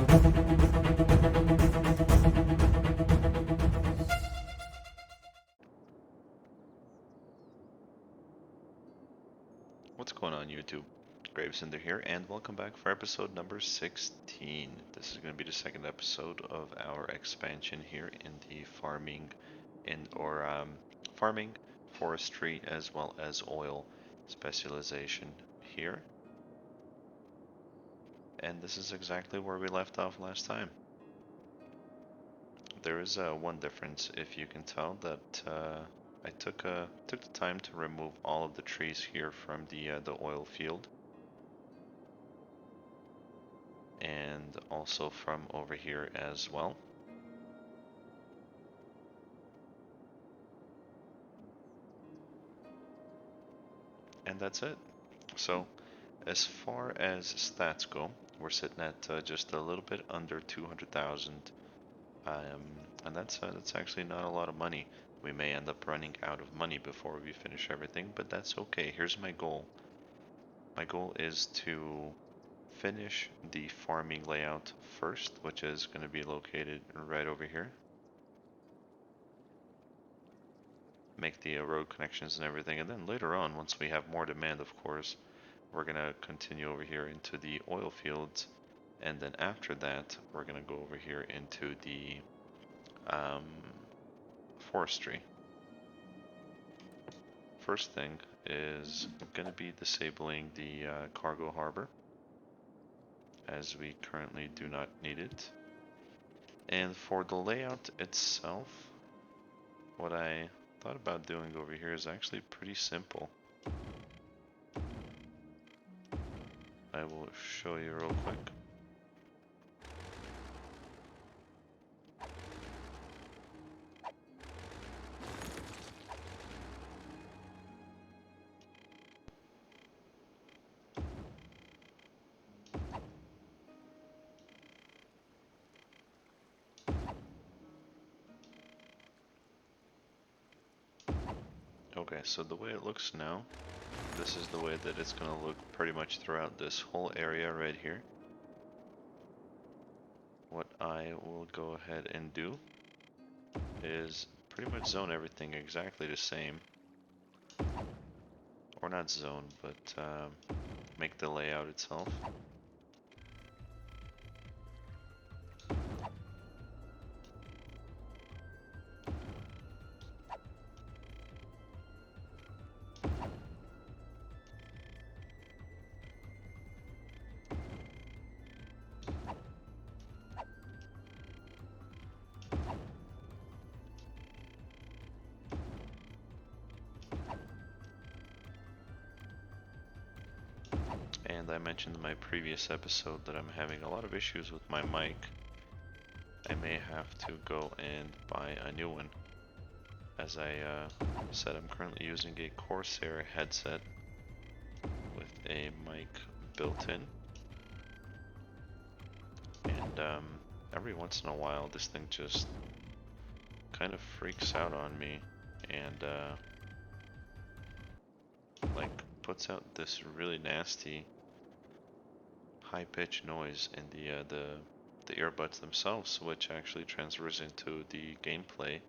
What's going on YouTube? GraveCinder here, and welcome back for episode number 16. This is going to be the second episode of our expansion here in the farming, forestry, as well as oil specialization here. And this is exactly where we left off last time. There is one difference, if you can tell, that I took the time to remove all of the trees here from the oil field, and also from over here as well. And that's it. So as far as stats go, we're sitting at just a little bit under 200,000, and that's actually not a lot of money. We may end up running out of money before we finish everything, but that's okay. Here's my goal. My goal is to finish the farming layout first, which is going to be located right over here. Make the road connections and everything, and then later on, once we have more demand, of course, we're going to continue over here into the oil fields, and then after that, we're going to go over here into the forestry. First thing is going to be disabling the cargo harbor, as we currently do not need it. And for the layout itself, what I thought about doing over here is actually pretty simple. I will show you real quick. Okay, so the way it looks now, this is the way that it's going to look pretty much throughout this whole area right here. What I will go ahead and do is pretty much zone everything exactly the same. Or not zone, but make the layout itself. And I mentioned in my previous episode that I'm having a lot of issues with my mic. I may have to go and buy a new one. As I said, I'm currently using a Corsair headset with a mic built in. And every once in a while this thing just kind of freaks out on me and like puts out this really nasty high-pitched noise in the earbuds themselves, which actually transfers into the gameplay,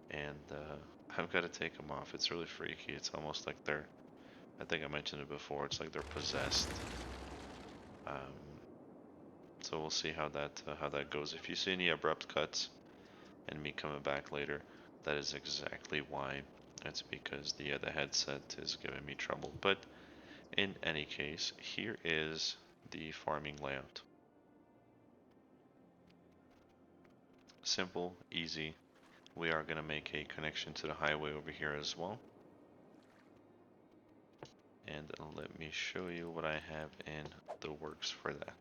and I've got to take them off. It's really freaky. It's almost like I think I mentioned it before, it's like they're possessed. So we'll see how that goes. If you see any abrupt cuts and me coming back later, that is exactly why. It's because the headset is giving me trouble. But in any case, here is the farming layout. Simple, easy. We are going to make a connection to the highway over here as well. And let me show you what I have in the works for that.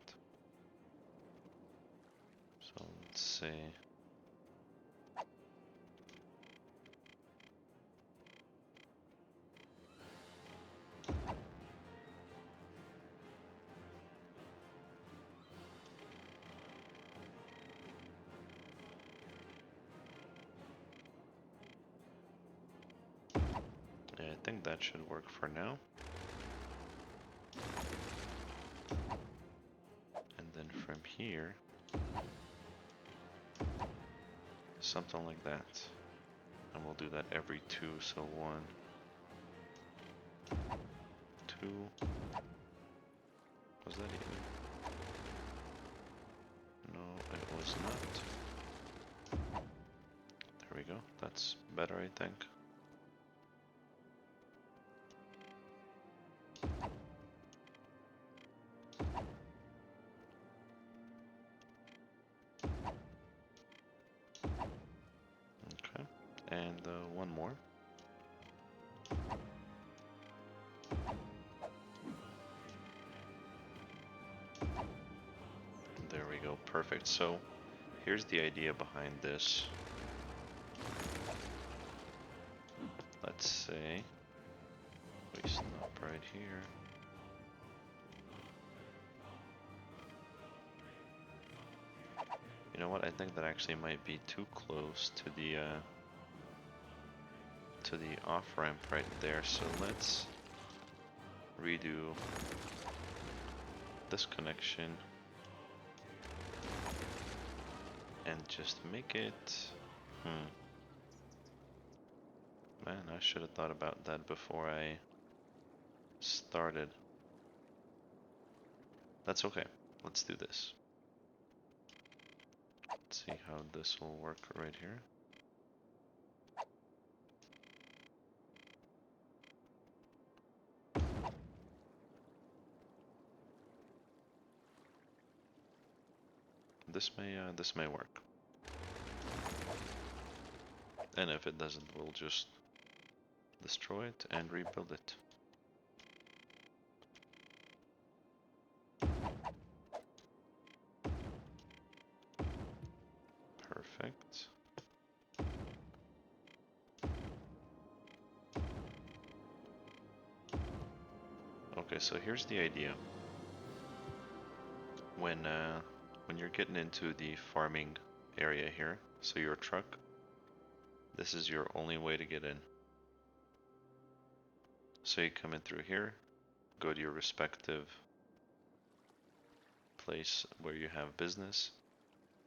So let's see. Yeah, I think that should work for now. And then from here, something like that. And we'll do that every 2, so 1, 2. Was that even? No, it was not. There we go, that's better, I think. Okay, and one more. There we go, perfect. So here's the idea behind this. Let's say we stop right here. You know what? I think that actually might be too close to the off-ramp right there. So let's redo this connection and just make it. Man, I should have thought about that before I started. That's okay. Let's do this. Let's see how this will work right here. This may work. And if it doesn't, we'll just destroy it and rebuild it. Perfect. Okay, so here's the idea. When you're getting into the farming area here, so your truck, this is your only way to get in. So you come in through here, go to your respective place where you have business,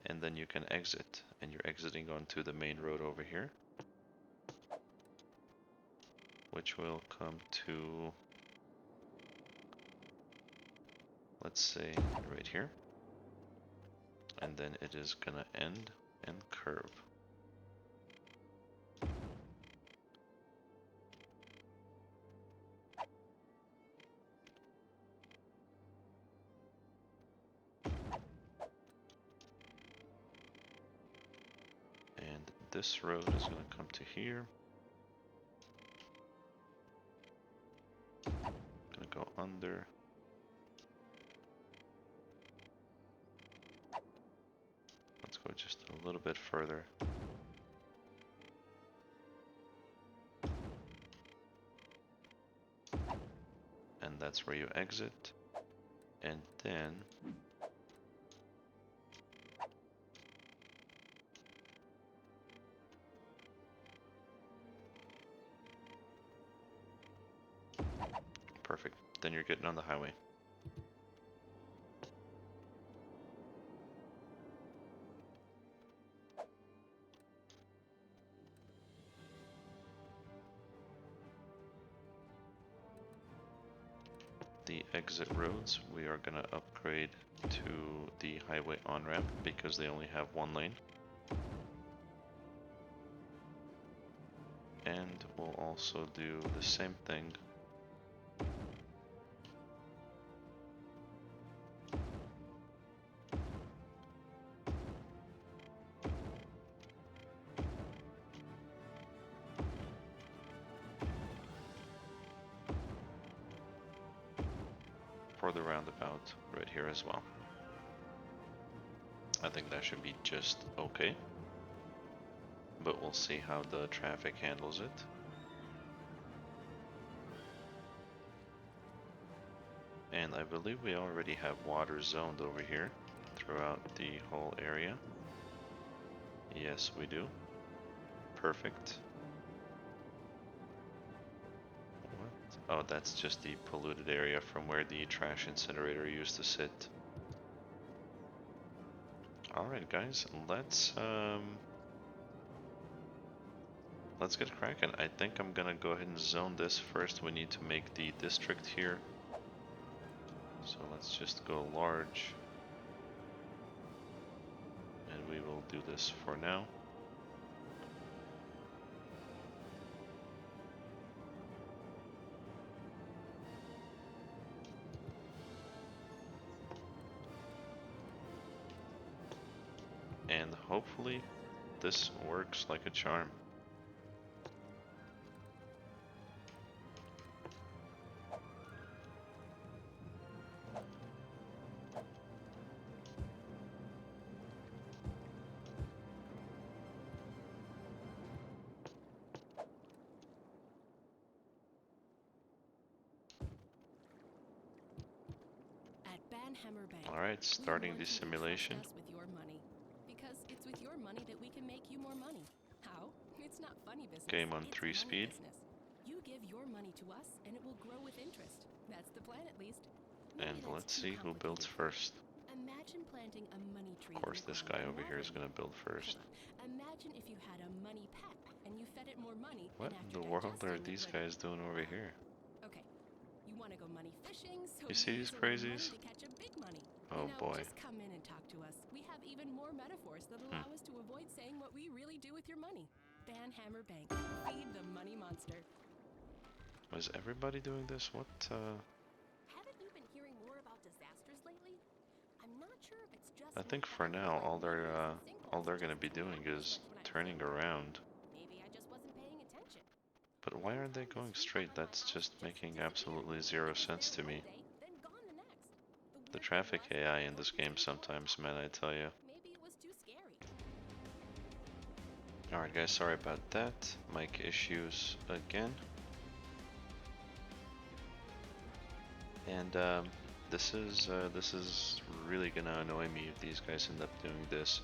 and then you can exit, and you're exiting onto the main road over here, which will come to, let's say, right here, and then it is gonna end and curve. And this road is gonna come to here. Gonna go under. Let's go just a little bit further. And that's where you exit. And then perfect. Then you're getting on the highway. The exit roads we are gonna upgrade to the highway on-ramp because they only have one lane. And we'll also do the same thing for the roundabout right here as well. I think that should be just okay, but we'll see how the traffic handles it. And I believe we already have water zoned over here throughout the whole area. Yes, we do. Perfect. What? Oh, that's just the polluted area from where the trash incinerator used to sit. Alright guys, let's let's get cracking. I think I'm gonna go ahead and zone this first. We need to make the district here. So let's just go large. And we will do this for now. And hopefully this works like a charm. Alright, starting the simulation. With your money. Because it's with your money that we can make you more money. How? It's not funny business. Game on it's 3 speed. Business. You give your money to us and it will grow with interest. That's the plan at least. And let's see who builds first. Imagine planting a money tree. Of course, this guy over here is going to build first. Imagine if you had a money pet and you fed it more money. What in the world are these guys doing over here? Okay, you want to go money fishing, so you see these crazies? to catch a big money. Oh boy. Just come in and talk to us. We have even more metaphors that allow us to avoid saying what we really do with your money. Ban Hammer Bank. Feed the money monster. Was everybody doing this? What Haven't you been hearing more about disasters lately? I'm not sure if it's just I think for now all they're going to be doing is turning around. Maybe I just wasn't paying attention. But why aren't they going straight? That's just making absolutely zero sense to me. The traffic AI in this game sometimes, man, I tell you. Maybe it was too scary. Alright guys, sorry about that. Mic issues again. And this is really gonna annoy me if these guys end up doing this.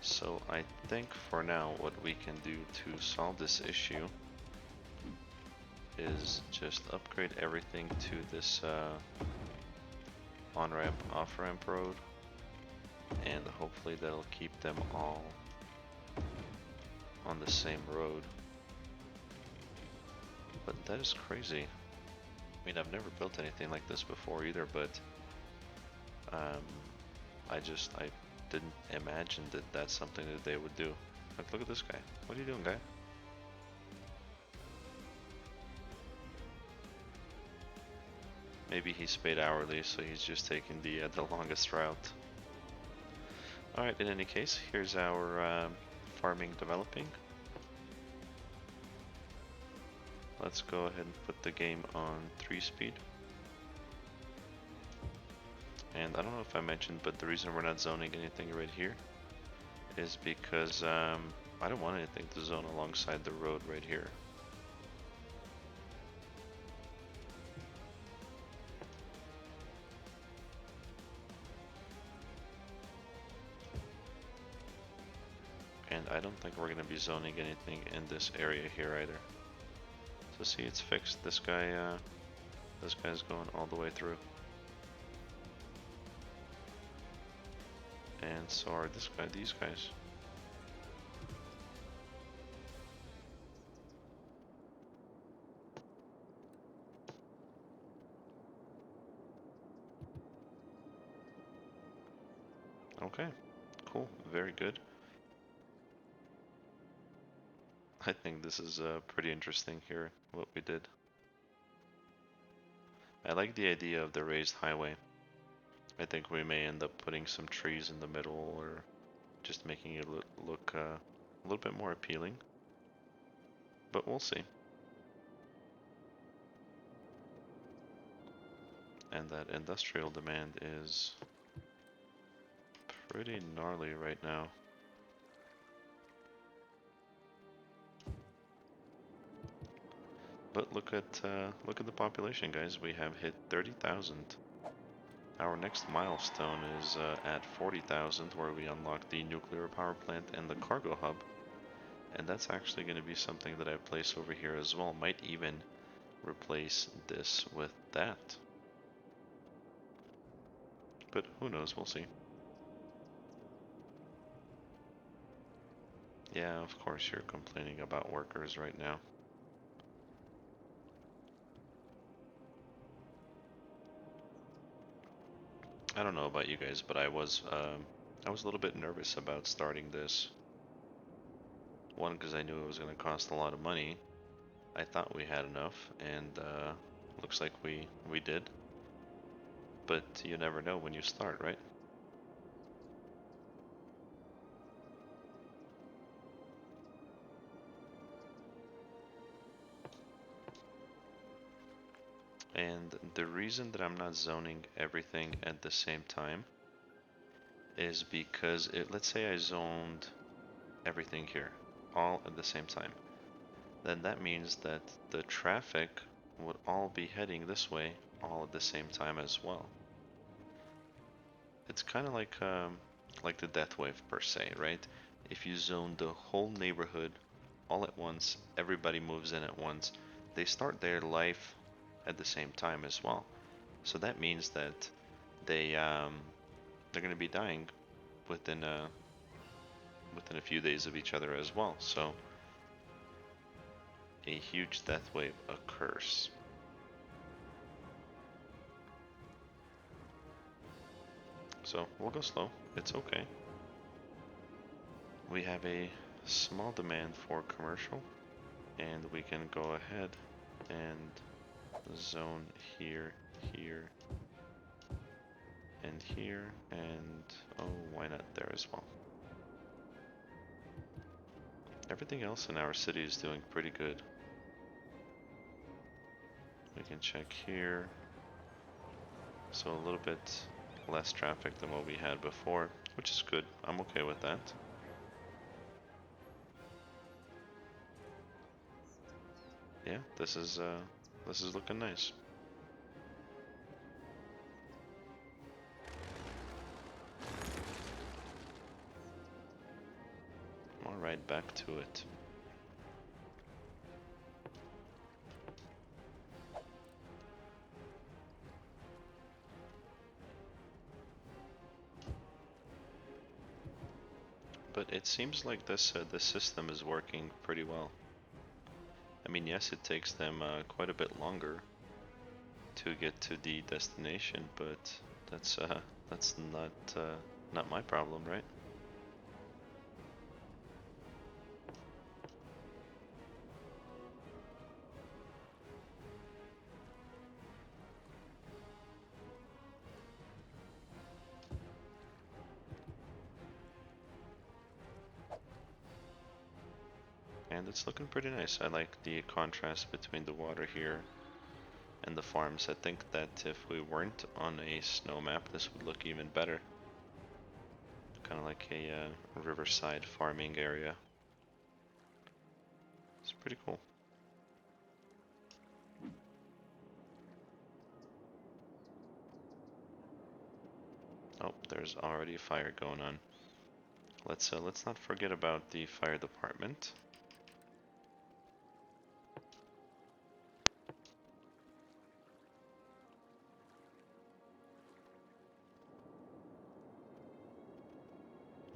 So I think for now what we can do to solve this issue is just upgrade everything to this on-ramp, off-ramp road, and hopefully that'll keep them all on the same road. But that is crazy. I mean, I've never built anything like this before either, but I didn't imagine that that's something that they would do. Like, look at this guy. What are you doing, guy? Maybe he's paid hourly, so he's just taking the longest route. Alright, in any case, here's our farming developing. Let's go ahead and put the game on 3 speed. And I don't know if I mentioned, but the reason we're not zoning anything right here is because I don't want anything to zone alongside the road right here. And I don't think we're going to be zoning anything in this area here either. So see, it's fixed. This guy's going all the way through. And so are these guys. Okay, cool, very good. I think this is pretty interesting here, what we did. I like the idea of the raised highway. I think we may end up putting some trees in the middle or just making it look a little bit more appealing. But we'll see. And that industrial demand is pretty gnarly right now. But look at the population, guys. We have hit 30,000. Our next milestone is at 40,000, where we unlock the nuclear power plant and the cargo hub. And that's actually going to be something that I place over here as well. Might even replace this with that. But who knows, we'll see. Yeah, of course you're complaining about workers right now. I don't know about you guys, but I was a little bit nervous about starting this. One, because I knew it was going to cost a lot of money. I thought we had enough, and looks like we did. But you never know when you start, right? And the reason that I'm not zoning everything at the same time is because let's say I zoned everything here all at the same time. Then that means that the traffic would all be heading this way all at the same time as well. It's kind of like the death wave per se, right? If you zone the whole neighborhood all at once, everybody moves in at once, they start their life at the same time as well. So that means that they're going to be dying within a few days of each other as well. So a huge death wave occurs. So we'll go slow. It's okay. We have a small demand for commercial, and we can go ahead and zone here, here, and here, and oh, why not there as well? Everything else in our city is doing pretty good. We can check here. So a little bit less traffic than what we had before, which is good. I'm okay with that. Yeah, this is looking nice. All right, back to it. But it seems like this system is working pretty well. I mean, yes, it takes them quite a bit longer to get to the destination, but that's not my problem, right? And it's looking pretty nice. I like the contrast between the water here and the farms. I think that if we weren't on a snow map, this would look even better. Kind of like a riverside farming area. It's pretty cool. Oh, there's already a fire going on. Let's not forget about the fire department.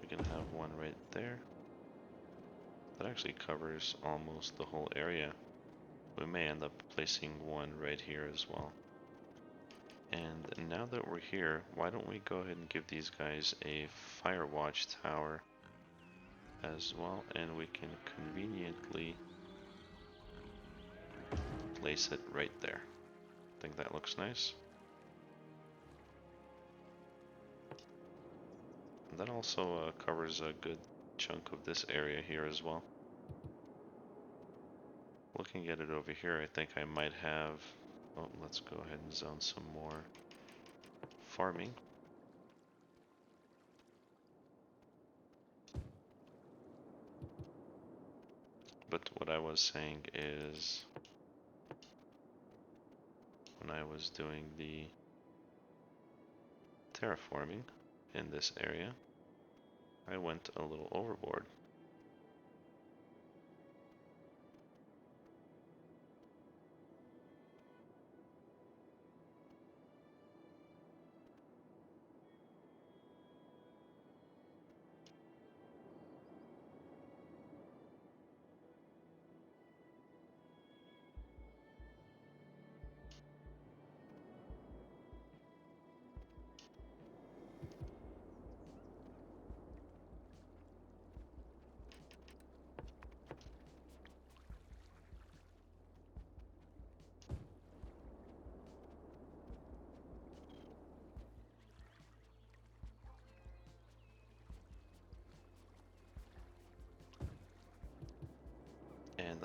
We can have one right there. That actually covers almost the whole area. We may end up placing one right here as well. And now that we're here, why don't we go ahead and give these guys a fire watch tower as well, and we can conveniently place it right there. I think that looks nice. And that also covers a good chunk of this area here as well. Looking at it over here, I think I might have... Oh, let's go ahead and zone some more farming. But what I was saying is, when I was doing the terraforming in this area, I went a little overboard.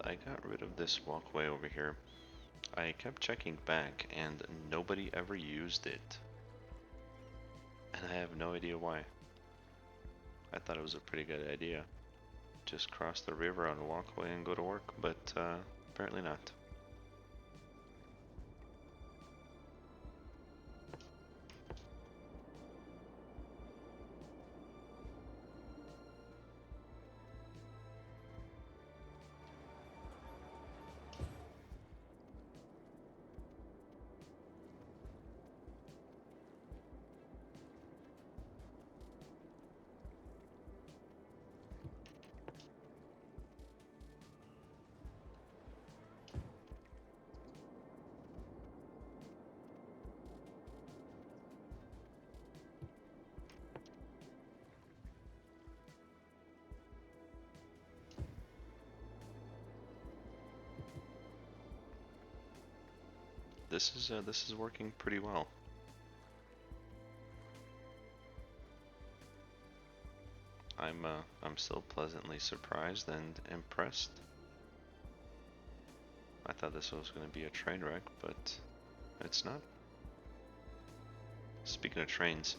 I got rid of this walkway over here. I kept checking back and nobody ever used it. And I have no idea why. I thought it was a pretty good idea. Just cross the river on a walkway and go to work, but apparently not. This is working pretty well. I'm still pleasantly surprised and impressed. I thought this was going to be a train wreck, but it's not. Speaking of trains,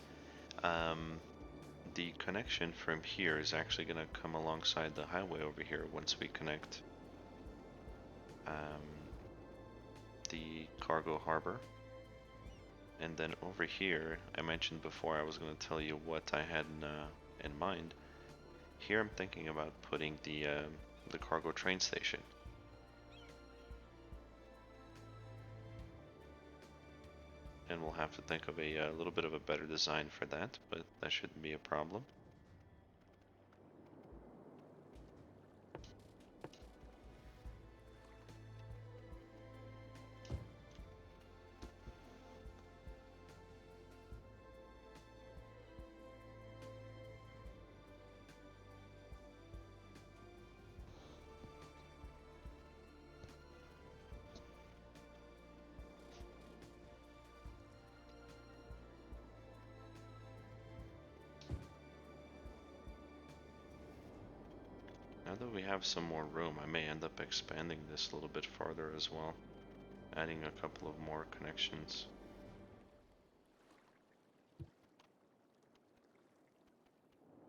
the connection from here is actually going to come alongside the highway over here once we connect the cargo harbor. And then over here, I mentioned before I was going to tell you what I had in mind. Here I'm thinking about putting the cargo train station. And we'll have to think of a little bit of a better design for that, but that shouldn't be a problem. Now that we have some more room, I may end up expanding this a little bit farther as well, adding a couple of more connections.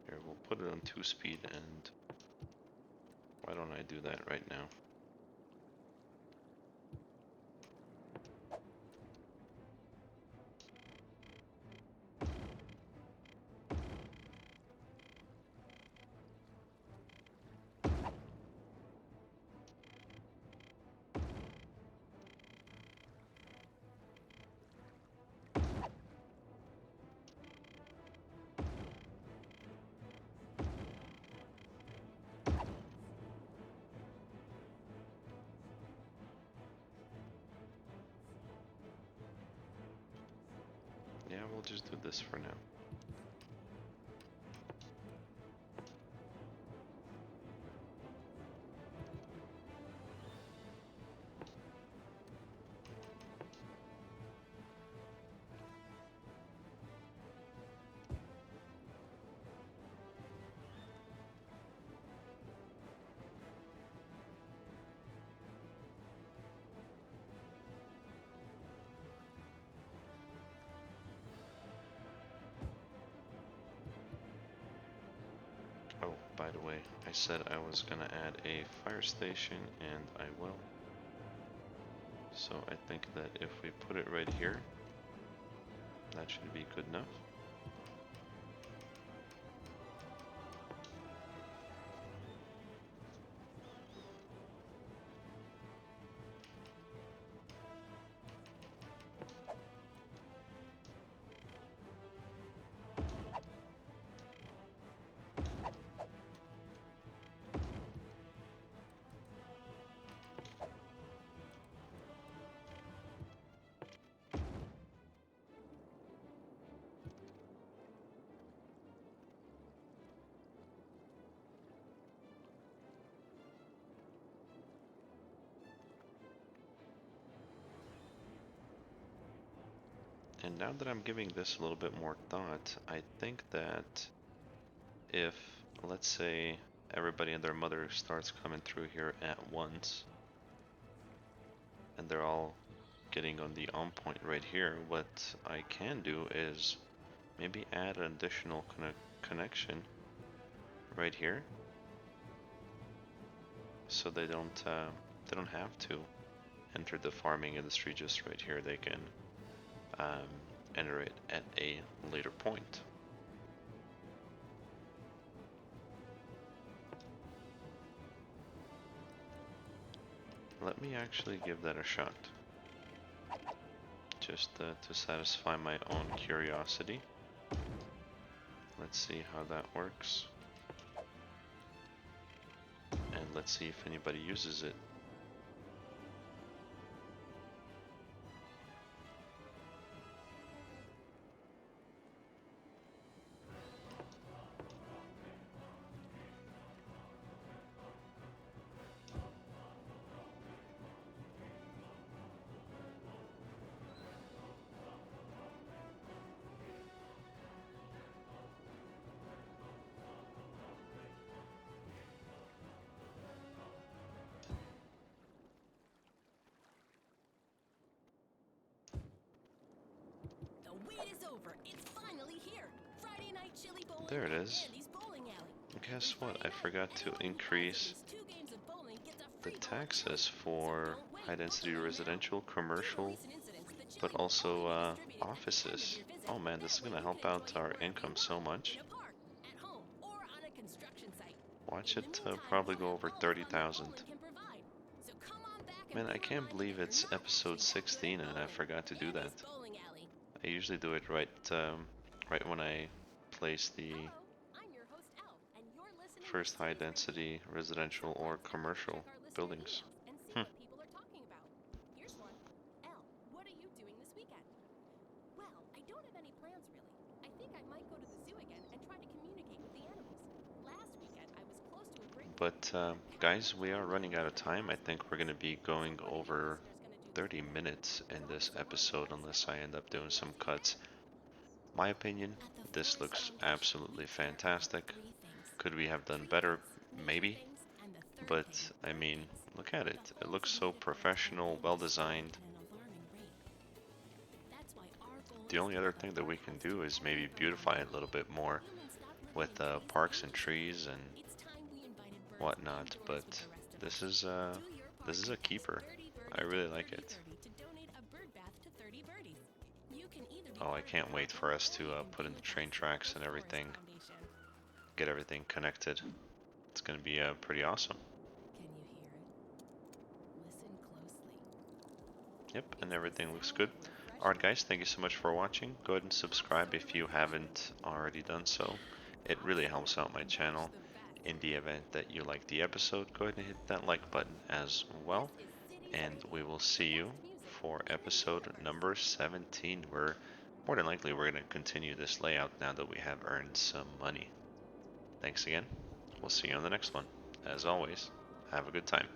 Here, we'll put it on 2-speed, and why don't I do that right now? Yeah, we'll just do this for now. Oh, by the way, I said I was gonna add a fire station, and I will. So I think that if we put it right here, that should be good enough. And now that I'm giving this a little bit more thought, I think that if, let's say, everybody and their mother starts coming through here at once, and they're all getting on the on point right here, what I can do is maybe add an additional connection right here, so they don't have to enter the farming industry just right here. They can enter it at a later point. Let me actually give that a shot, just to satisfy my own curiosity. Let's see how that works, and let's see if anybody uses it. Is over. It's finally here. Friday night chili bowling. There it is. Bowling alley. Guess what? I forgot to increase the taxes for high density residential, commercial, but also offices. Oh man, this is gonna help out our income so much. Watch it probably go over 30,000. Man, I can't believe it's episode 16 and I forgot to do that. I usually do it right when I place the first high density residential or commercial buildings. Here's one. Elle, what are you doing this weekend? Well, I don't have any plans really. I think I might go to the zoo again and try to communicate with the animals. Last weekend I was close to a great. But guys, we are running out of time. I think we're gonna be going over 30 minutes in this episode unless I end up doing some cuts. My opinion, this looks absolutely fantastic. Could we have done better? Maybe. But I mean, look at it. It looks so professional, well designed. The only other thing that we can do is maybe beautify it a little bit more with parks and trees and whatnot, but this is a keeper. I really like it. Oh, I can't wait for us to put in the train tracks and everything, get everything connected. It's going to be pretty awesome. Can you hear it? Listen closely. Yep, and everything looks good. Alright guys, thank you so much for watching. Go ahead and subscribe if you haven't already done so. It really helps out my channel. In the event that you like the episode, go ahead and hit that like button as well. And we will see you for episode number 17, where more than likely we're going to continue this layout now that we have earned some money. Thanks again. We'll see you on the next one. As always, have a good time.